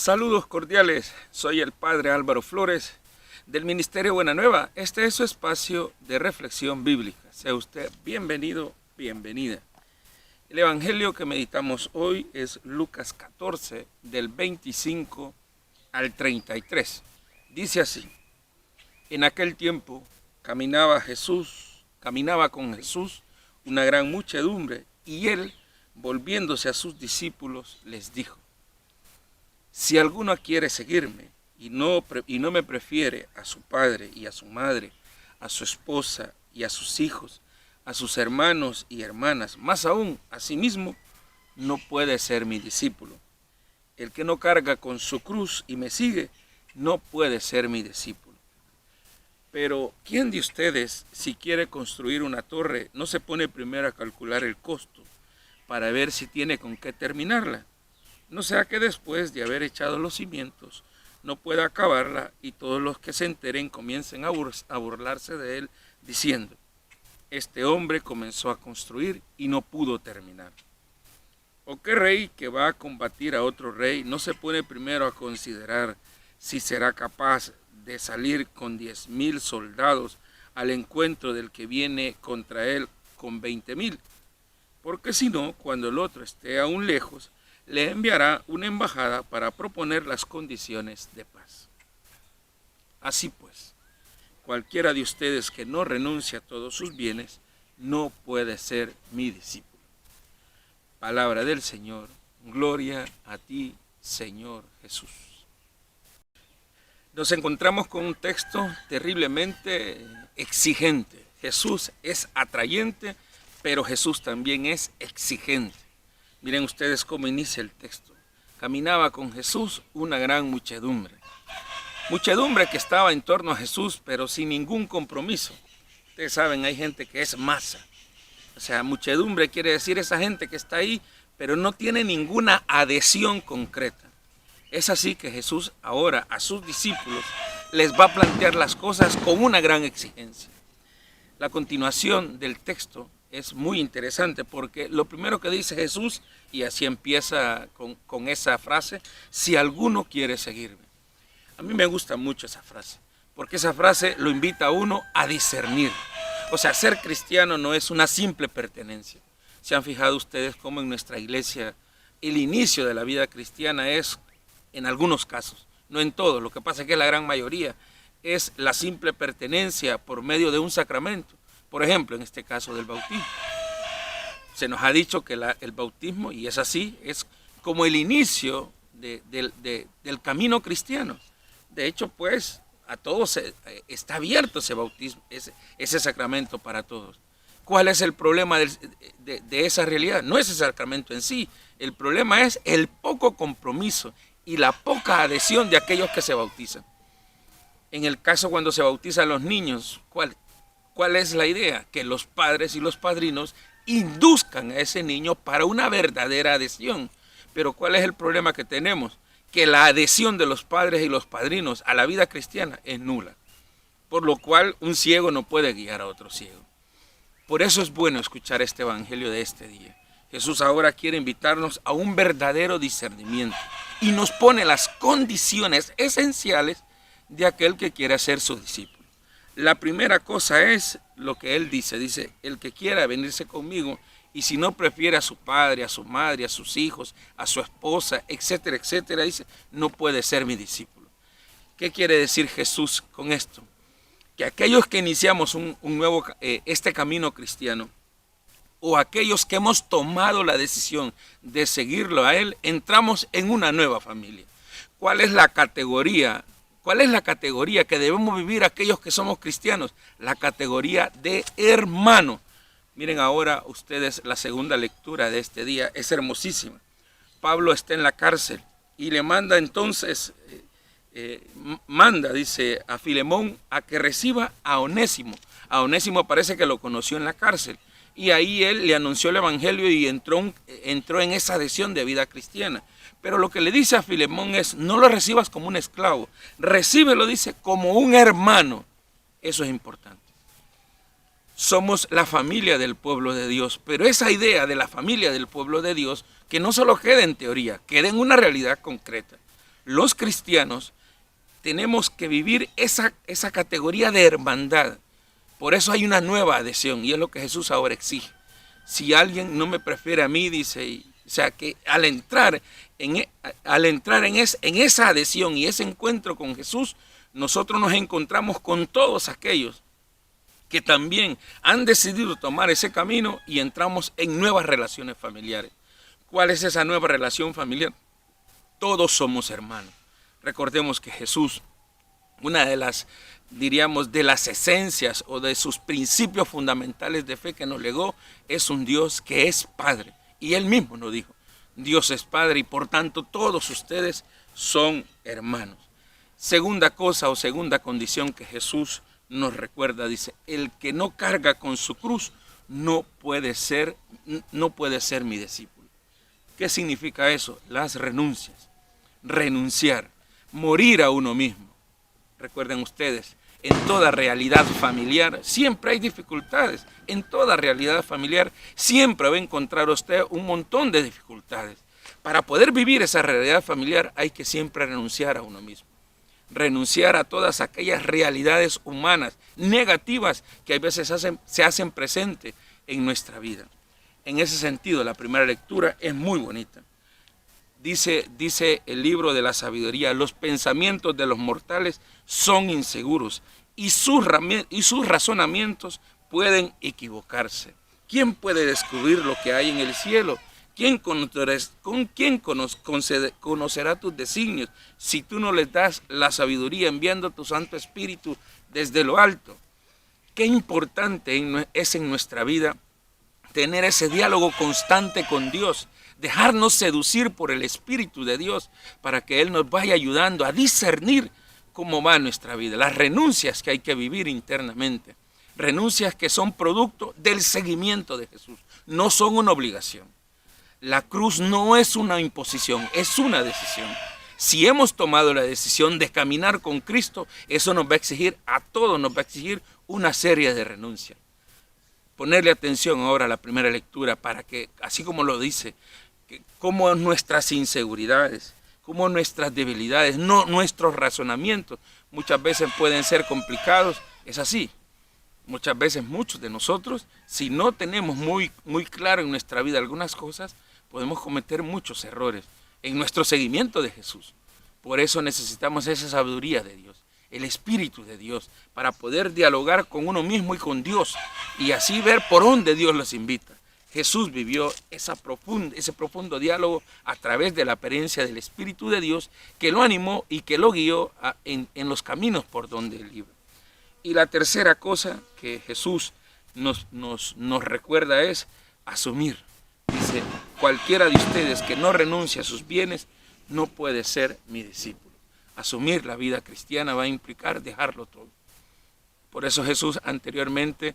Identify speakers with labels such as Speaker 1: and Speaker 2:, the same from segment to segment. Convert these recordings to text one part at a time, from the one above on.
Speaker 1: Saludos cordiales, soy el Padre Álvaro Flores del Ministerio Buena Nueva. Este es su espacio de reflexión bíblica. Sea usted bienvenido, bienvenida. El evangelio que meditamos hoy es Lucas 14, del 25 al 33. Dice así: en aquel tiempo caminaba con Jesús una gran muchedumbre, y él, volviéndose a sus discípulos, les dijo: si alguno quiere seguirme y no me prefiere a su padre y a su madre, a su esposa y a sus hijos, a sus hermanos y hermanas, más aún a sí mismo, no puede ser mi discípulo. El que no carga con su cruz y me sigue, no puede ser mi discípulo. Pero, ¿quién de ustedes, si quiere construir una torre, no se pone primero a calcular el costo para ver si tiene con qué terminarla? No sea que después de haber echado los cimientos no pueda acabarla y todos los que se enteren comiencen a burlarse de él, diciendo: este hombre comenzó a construir y no pudo terminar. ¿O qué rey que va a combatir a otro rey no se pone primero a considerar si será capaz de salir con 10,000 soldados al encuentro del que viene contra él con 20,000? Porque si no, cuando el otro esté aún lejos, le enviará una embajada para proponer las condiciones de paz. Así pues, cualquiera de ustedes que no renuncie a todos sus bienes, no puede ser mi discípulo. Palabra del Señor. Gloria a ti, Señor Jesús. Nos encontramos con un texto terriblemente exigente. Jesús es atrayente, pero Jesús también es exigente. Miren ustedes cómo inicia el texto. Caminaba con Jesús una gran muchedumbre. Muchedumbre que estaba en torno a Jesús, pero sin ningún compromiso. Ustedes saben, hay gente que es masa. O sea, muchedumbre quiere decir esa gente que está ahí, pero no tiene ninguna adhesión concreta. Es así que Jesús ahora a sus discípulos les va a plantear las cosas con una gran exigencia. La continuación del texto es muy interesante porque lo primero que dice Jesús, y así empieza con esa frase: si alguno quiere seguirme. A mí me gusta mucho esa frase, porque esa frase lo invita a uno a discernir. O sea, ser cristiano no es una simple pertenencia. ¿Se han fijado ustedes cómo en nuestra iglesia el inicio de la vida cristiana es, en algunos casos, no en todos, lo que pasa es que la gran mayoría es la simple pertenencia por medio de un sacramento? Por ejemplo, en este caso del bautismo. Se nos ha dicho que el bautismo, y es así, es como el inicio del camino cristiano. De hecho, pues, a todos está abierto ese bautismo, ese sacramento para todos. ¿Cuál es el problema de esa realidad? No es el sacramento en sí, el problema es el poco compromiso y la poca adhesión de aquellos que se bautizan. En el caso cuando se bautizan los niños, ¿cuál es la idea? Que los padres y los padrinos induzcan a ese niño para una verdadera adhesión. Pero ¿cuál es el problema que tenemos? Que la adhesión de los padres y los padrinos a la vida cristiana es nula. Por lo cual un ciego no puede guiar a otro ciego. Por eso es bueno escuchar este evangelio de este día. Jesús ahora quiere invitarnos a un verdadero discernimiento y nos pone las condiciones esenciales de aquel que quiere ser su discípulo. La primera cosa es lo que él dice, el que quiera venirse conmigo, y si no prefiere a su padre, a su madre, a sus hijos, a su esposa, etcétera, etcétera, dice, no puede ser mi discípulo. ¿Qué quiere decir Jesús con esto? Que aquellos que iniciamos este camino cristiano, o aquellos que hemos tomado la decisión de seguirlo a él, entramos en una nueva familia. ¿Cuál es la categoría? ¿Cuál es la categoría que debemos vivir aquellos que somos cristianos? La categoría de hermano. Miren ahora ustedes la segunda lectura de este día, es hermosísima. Pablo está en la cárcel y le manda entonces, dice a Filemón, a que reciba a Onésimo. A Onésimo parece que lo conoció en la cárcel. Y ahí él le anunció el evangelio y entró en esa adhesión de vida cristiana. Pero lo que le dice a Filemón es: no lo recibas como un esclavo, recíbelo, dice, como un hermano. Eso es importante. Somos la familia del pueblo de Dios, pero esa idea de la familia del pueblo de Dios, que no solo queda en teoría, queda en una realidad concreta. Los cristianos tenemos que vivir esa categoría de hermandad. Por eso hay una nueva adhesión y es lo que Jesús ahora exige. Si alguien no me prefiere a mí, dice, o sea que al entrar en esa adhesión y ese encuentro con Jesús, nosotros nos encontramos con todos aquellos que también han decidido tomar ese camino y entramos en nuevas relaciones familiares. ¿Cuál es esa nueva relación familiar? Todos somos hermanos. Recordemos que Jesús, una de las, diríamos, de las esencias o de sus principios fundamentales de fe que nos legó, es un Dios que es Padre. Y Él mismo nos dijo, Dios es Padre y por tanto todos ustedes son hermanos. Segunda cosa o segunda condición que Jesús nos recuerda, dice, el que no carga con su cruz no puede ser mi discípulo. ¿Qué significa eso? Las renuncias. Renunciar, morir a uno mismo. Recuerden ustedes, en toda realidad familiar siempre hay dificultades. En toda realidad familiar siempre va a encontrar usted un montón de dificultades. Para poder vivir esa realidad familiar hay que siempre renunciar a uno mismo. Renunciar a todas aquellas realidades humanas negativas que a veces se hacen presentes en nuestra vida. En ese sentido, la primera lectura es muy bonita. Dice el libro de la sabiduría, los pensamientos de los mortales son inseguros y sus razonamientos pueden equivocarse. ¿Quién puede descubrir lo que hay en el cielo? ¿Quién conocerá tus designios si tú no les das la sabiduría enviando tu Santo Espíritu desde lo alto? Qué importante es en nuestra vida tener ese diálogo constante con Dios, dejarnos seducir por el Espíritu de Dios para que Él nos vaya ayudando a discernir cómo va nuestra vida, las renuncias que hay que vivir internamente, renuncias que son producto del seguimiento de Jesús, no son una obligación. La cruz no es una imposición, es una decisión. Si hemos tomado la decisión de caminar con Cristo, eso nos va a exigir, a todos nos va a exigir una serie de renuncias. Ponerle atención ahora a la primera lectura para que, así como lo dice, cómo nuestras inseguridades, cómo nuestras debilidades, nuestros razonamientos muchas veces pueden ser complicados, es así. Muchas veces muchos de nosotros, si no tenemos muy claro en nuestra vida algunas cosas, podemos cometer muchos errores en nuestro seguimiento de Jesús. Por eso necesitamos esa sabiduría de Dios, el Espíritu de Dios, para poder dialogar con uno mismo y con Dios y así ver por dónde Dios los invita. Jesús vivió ese profundo diálogo a través de la apariencia del Espíritu de Dios que lo animó y que lo guió en los caminos por donde Él iba. Y la tercera cosa que Jesús nos recuerda es asumir. Dice, cualquiera de ustedes que no renuncie a sus bienes no puede ser mi discípulo. Asumir la vida cristiana va a implicar dejarlo todo. Por eso Jesús anteriormente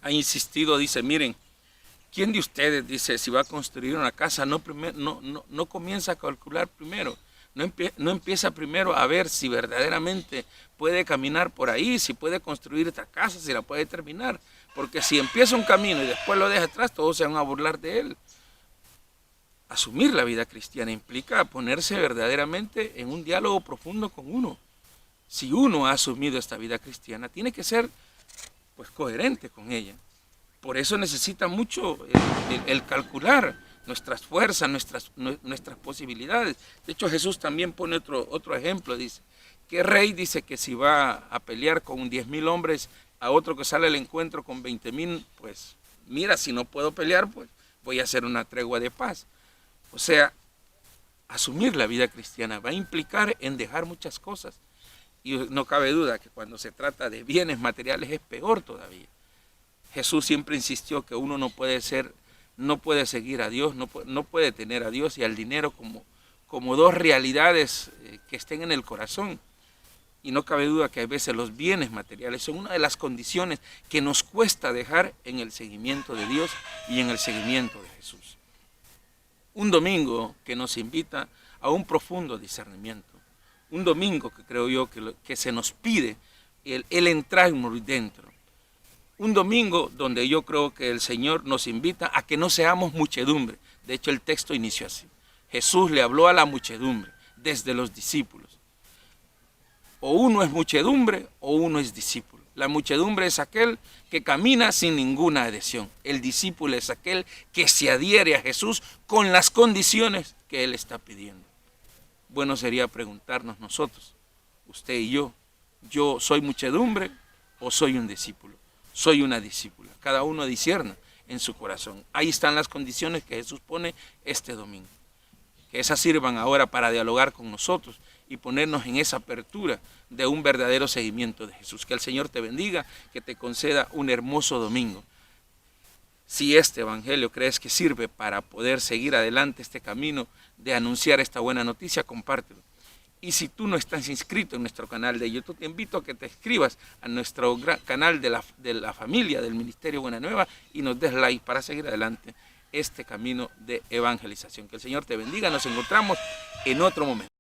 Speaker 1: ha insistido, dice, miren, ¿quién de ustedes, dice, si va a construir una casa, no comienza a calcular primero? No empieza primero a ver si verdaderamente puede caminar por ahí, si puede construir esta casa, si la puede terminar. Porque si empieza un camino y después lo deja atrás, todos se van a burlar de él. Asumir la vida cristiana implica ponerse verdaderamente en un diálogo profundo con uno. Si uno ha asumido esta vida cristiana, tiene que ser pues coherente con ella. Por eso necesita mucho el calcular nuestras fuerzas, nuestras posibilidades. De hecho, Jesús también pone otro ejemplo, dice, ¿qué rey dice que si va a pelear con 10,000 hombres a otro que sale al encuentro con 20,000, pues mira, si no puedo pelear, pues voy a hacer una tregua de paz? O sea, asumir la vida cristiana va a implicar en dejar muchas cosas. Y no cabe duda que cuando se trata de bienes materiales es peor todavía. Jesús siempre insistió que uno no puede seguir a Dios, no puede tener a Dios y al dinero como dos realidades que estén en el corazón. Y no cabe duda que a veces los bienes materiales son una de las condiciones que nos cuesta dejar en el seguimiento de Dios y en el seguimiento de Jesús. Un domingo que nos invita a un profundo discernimiento. Un domingo que creo yo que se nos pide el entrar muy dentro. Un domingo donde yo creo que el Señor nos invita a que no seamos muchedumbre. De hecho, el texto inició así. Jesús le habló a la muchedumbre. desde los discípulos. O uno es muchedumbre o uno es discípulo. La muchedumbre es aquel que camina sin ninguna adhesión. El discípulo es aquel que se adhiere a Jesús con las condiciones que Él está pidiendo. Bueno sería preguntarnos nosotros, usted y ¿yo soy muchedumbre o soy un discípulo? Soy una discípula. Cada uno discierna en su corazón. Ahí están las condiciones que Jesús pone este domingo. Que esas sirvan ahora para dialogar con nosotros y ponernos en esa apertura de un verdadero seguimiento de Jesús. Que el Señor te bendiga, que te conceda un hermoso domingo. Si este evangelio crees que sirve para poder seguir adelante este camino de anunciar esta buena noticia, compártelo. Y si tú no estás inscrito en nuestro canal de YouTube, te invito a que te inscribas a nuestro canal de la familia del Ministerio Buena Nueva y nos des like para seguir adelante este camino de evangelización. Que el Señor te bendiga, nos encontramos en otro momento.